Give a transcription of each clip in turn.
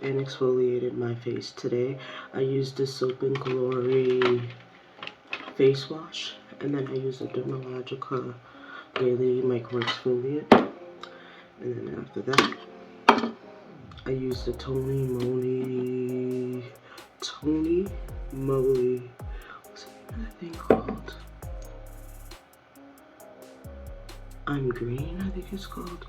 and exfoliated my face today. I used the Soap and Glory face wash, and then I used a Dermablend Daily Micro Exfoliant. And then after that, I used the Tony Moly, what's that thing called? I'm Green, I think it's called.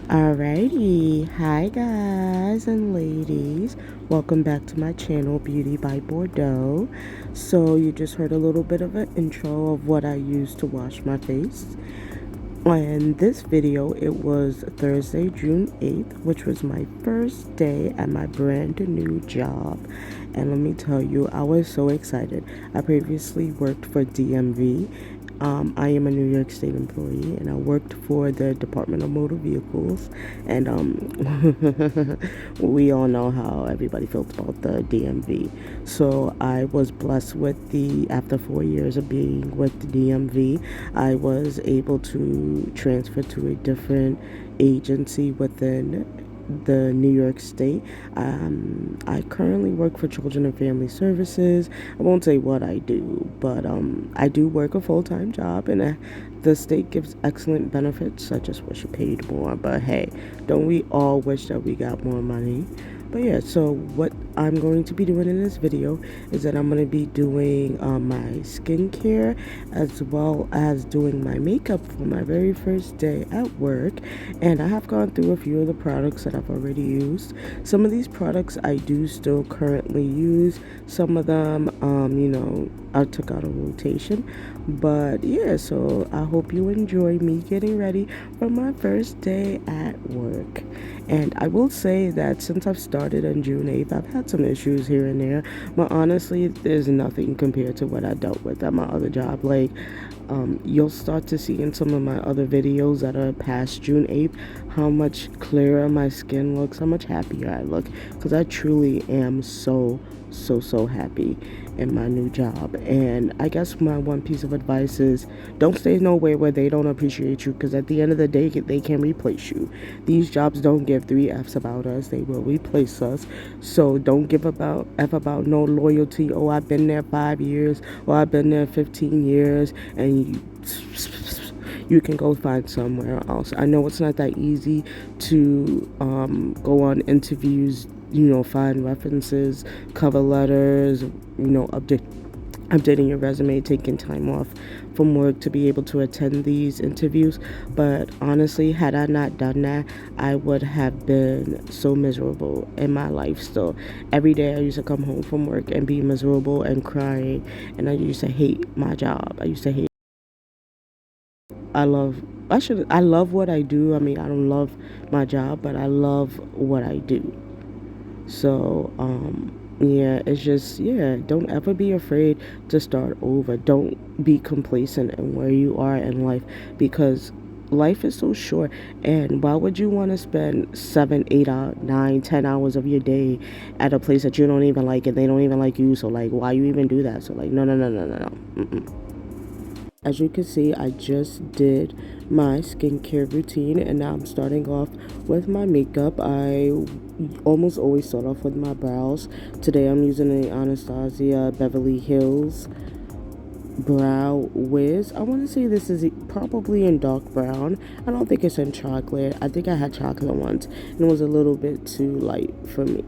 Alrighty, hi guys and ladies, welcome back to my channel Beauty by Bordeaux. So you just heard a little bit of an intro of what I use to wash my face. In this video, it was Thursday, June 8th, which was my first day at my brand new job. And let me tell you, I was so excited. I previously worked for DMV. I am a New York State employee, and I worked for the Department of Motor Vehicles. And we all know how everybody feels about the DMV. So I was blessed with after 4 years of being with the DMV, I was able to transfer to a different agency within the New York State. I currently work for Children and Family Services. I won't say what I do, but I do work a full-time job, and the state gives excellent benefits. I just wish I paid more, but hey, don't we all wish that we got more money? But yeah, so what I'm going to be doing in this video is that I'm going to be doing my skincare as well as doing my makeup for my very first day at work. And I have gone through a few of the products that I've already used. Some of these products I do still currently use. Some of them, I took out a rotation. But yeah, so I hope you enjoy me getting ready for my first day at work. And I will say that since I've started on June 8th, I've had some issues here and there, but honestly, there's nothing compared to what I dealt with at my other job. Like, you'll start to see in some of my other videos that are past June 8th how much clearer my skin looks, how much happier I look, because I truly am so happy in my new job. And I guess my one piece of advice is don't stay nowhere where they don't appreciate you, because at the end of the day, they can replace you. These jobs don't give 3 F's about us. They will replace us. So don't give F about no loyalty. Oh, I've been there 5 years, or I've been there 15 years, and you can go find somewhere else. I know it's not that easy to go on interviews, find references, cover letters, updating your resume, taking time off from work to be able to attend these interviews. But honestly, had I not done that, I would have been so miserable in my life still. Every day I used to come home from work and be miserable and crying, and I used to hate my job. I love what I do. I mean, I don't love my job, but I love what I do. So, yeah, it's just, don't ever be afraid to start over. Don't be complacent in where you are in life, because life is so short. And why would you want to spend 7, 8, 9, 10 hours of your day at a place that you don't even like and they don't even like you? So, like, why you even do that? So, like, no. Mm-mm. As you can see, I just did my skincare routine, and now I'm starting off with my makeup. I almost always start off with my brows. Today I'm using the Anastasia Beverly Hills Brow Wiz. I want to say this is probably in dark brown. I don't think it's in chocolate. I think I had chocolate once, and it was a little bit too light for me.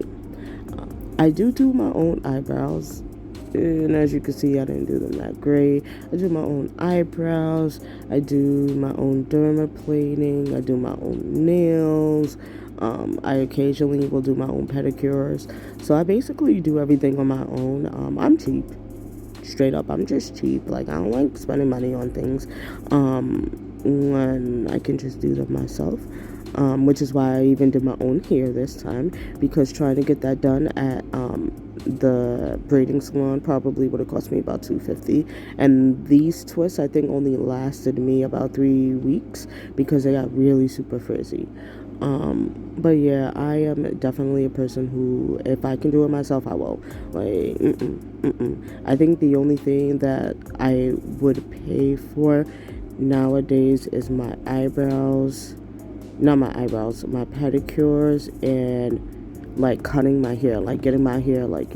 I do my own eyebrows. And as you can see, I didn't do them that great. I do my own eyebrows. I do my own dermaplaning. I do my own nails. I occasionally will do my own pedicures. So I basically do everything on my own. I'm cheap. Straight up, I'm just cheap. Like, I don't like spending money on things when I can just do them myself. Which is why I even did my own hair this time, because trying to get that done at the braiding salon probably would have cost me about $250, and these twists I think only lasted me about 3 weeks because they got really super frizzy. But yeah, I am definitely a person who, if I can do it myself, I will. Like, I think the only thing that I would pay for nowadays is my eyebrows. Not my eyebrows, my pedicures and like cutting my hair, like getting my hair like,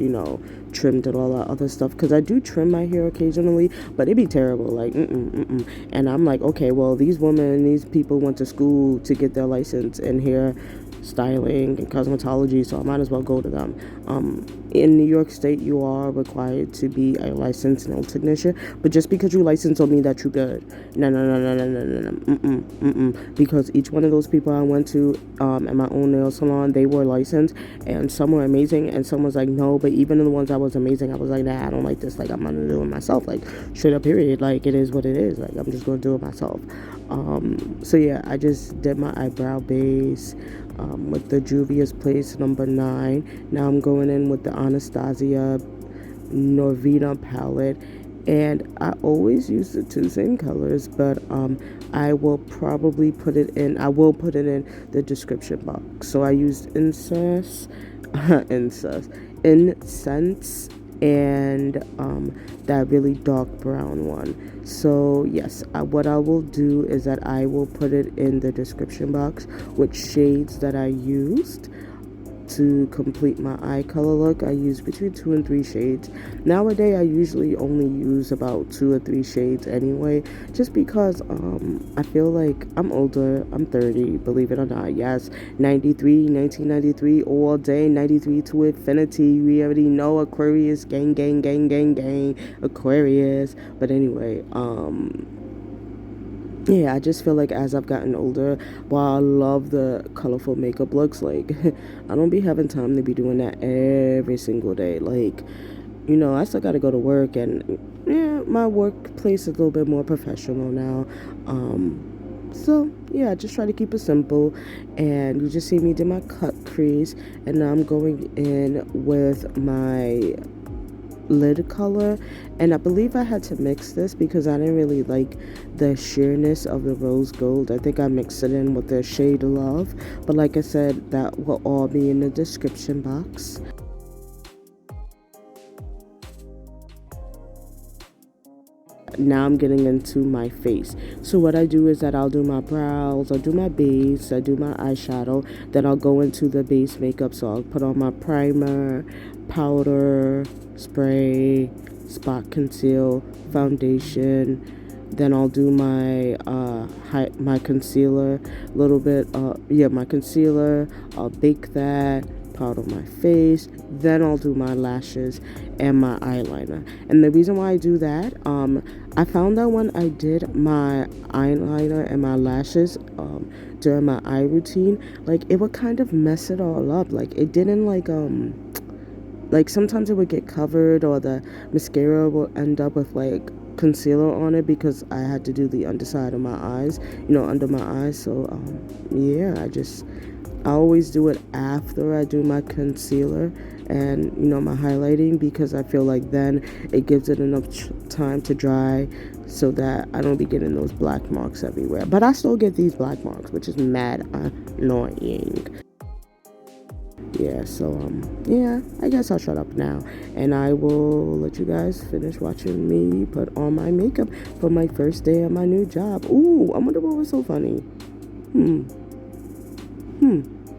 trimmed and all that other stuff, because I do trim my hair occasionally, but it'd be terrible, like and I'm like, okay, well, these people went to school to get their license in hair styling and cosmetology, so I might as well go to them. In New York State, you are required to be a licensed nail technician, but just because you licensed don't mean that you're good. No. Because each one of those people I went to at my own nail salon, they were licensed, and some were amazing, and some was like, no. But even in the ones that was amazing, I was like, nah, I don't like this. Like, I'm gonna do it myself. Like, straight up, period. Like, it is what it is. Like, I'm just gonna do it myself. So yeah, I just did my eyebrow base with the Juvia's Place number 9. Now I'm going in with the Anastasia Norvina palette, and I always use the 2 same colors, but I will probably put it in the description box. So I used incense and that really dark brown one. So yes, what I will do is that I will put it in the description box with shades that I used to complete my eye color look. I use between 2 and 3 shades. Nowadays, I usually only use about 2 or 3 shades anyway, just because I feel like I'm older. I'm 30, believe it or not. Yes, 1993 all day, 93 to infinity. We already know Aquarius, gang, Aquarius. But anyway, yeah, I just feel like as I've gotten older, while I love the colorful makeup looks, like, I don't be having time to be doing that every single day. Like, I still gotta go to work, and yeah, my workplace is a little bit more professional now. So yeah, I just try to keep it simple, and you just see me do my cut crease, and now I'm going in with my lid color, and I believe I had to mix this because I didn't really like the sheerness of the rose gold. I think I mixed it in with the shade Love, but like I said, that will all be in the description box. Now I'm getting into my face. So what I do is that I'll do my brows, I'll do my base, I do my eyeshadow, then I'll go into the base makeup. So I'll put on my primer, powder, spray, spot conceal, foundation. Then I'll do my my concealer, my concealer. I'll bake that, powder my face. Then I'll do my lashes and my eyeliner. And the reason why I do that, I found that when I did my eyeliner and my lashes during my eye routine, like, it would kind of mess it all up. Like, it didn't like sometimes it would get covered, or the mascara will end up with like concealer on it, because I had to do the underside of my eyes, under my eyes. So yeah, I always do it after I do my concealer and my highlighting, because I feel like then it gives it enough time to dry, so that I don't be getting those black marks everywhere. But I still get these black marks, which is mad annoying. Yeah, so yeah, I guess I'll shut up now, and I will let you guys finish watching me put on my makeup for my first day at my new job. Ooh, I wonder what was so funny.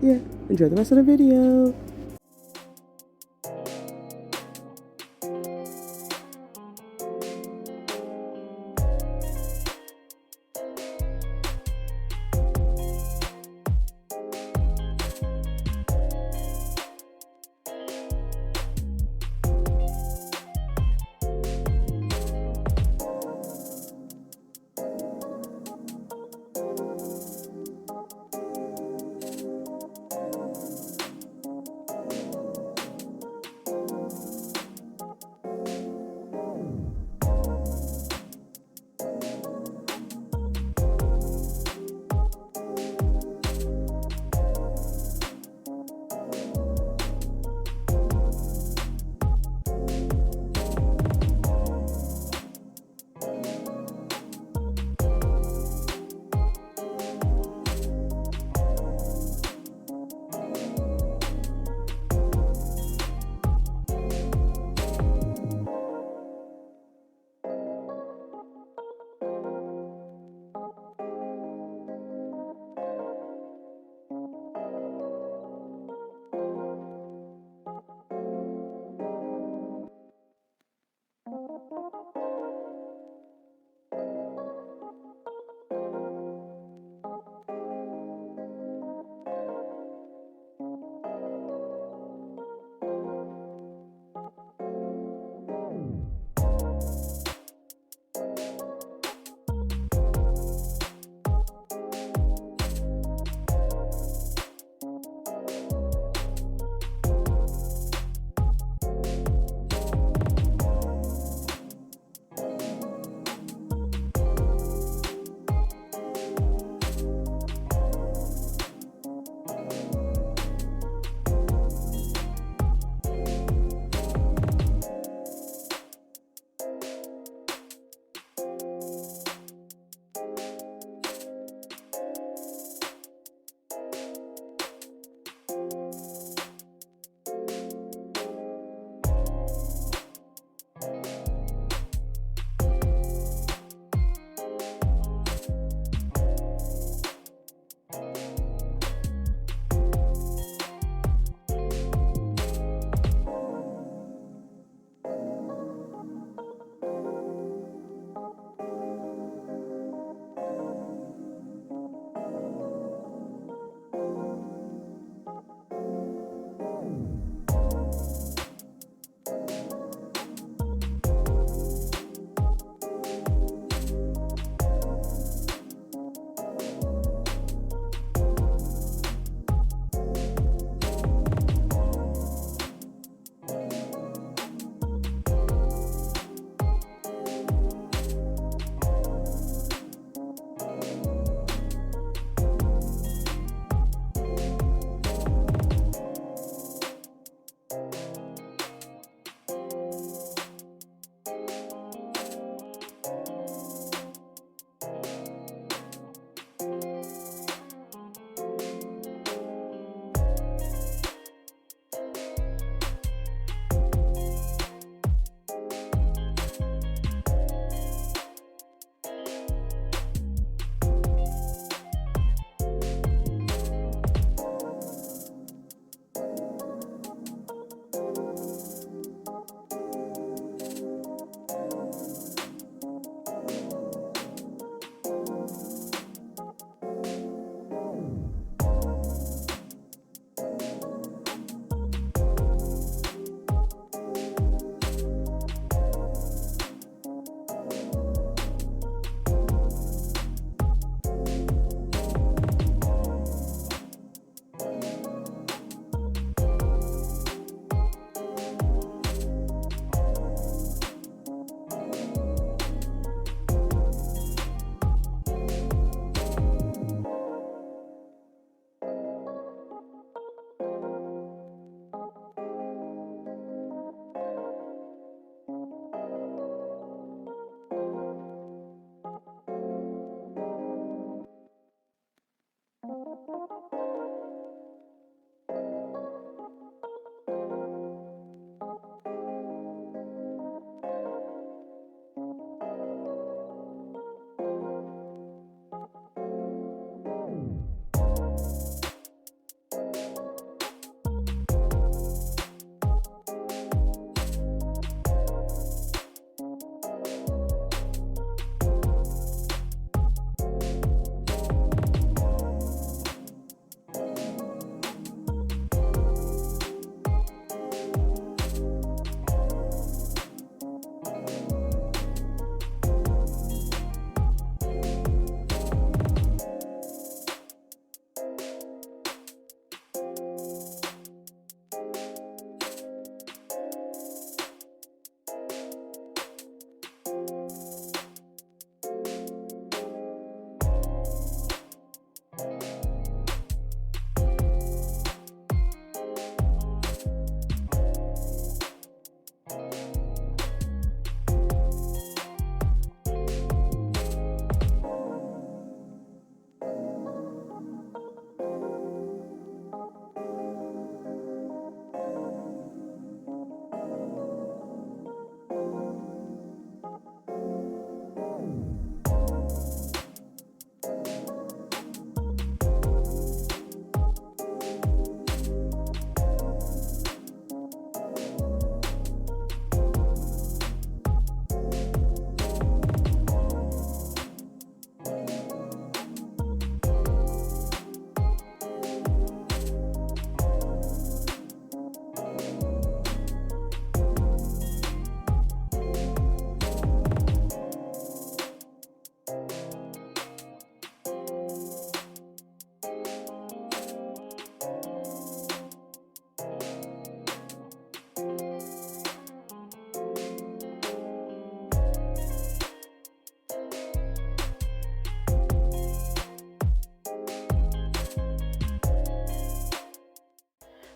Yeah, enjoy the rest of the video.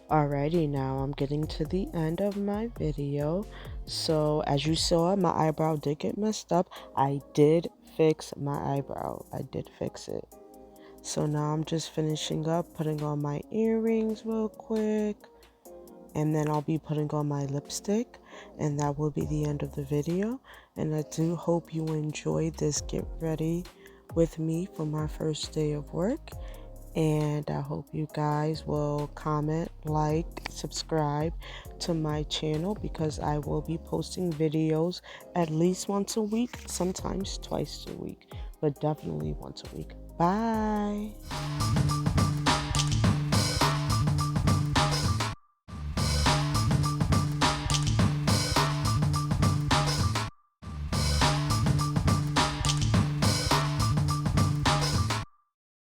Alrighty, now I'm getting to the end of my video. So as you saw, my eyebrow did get messed up. I did fix my eyebrow. I did fix it. So now I'm just finishing up, putting on my earrings real quick. And then I'll be putting on my lipstick. And that will be the end of the video. And I do hope you enjoyed this get ready with me for my first day of work. And I hope you guys will comment, like, subscribe to my channel, because I will be posting videos at least once a week, sometimes twice a week, but definitely once a week. Bye.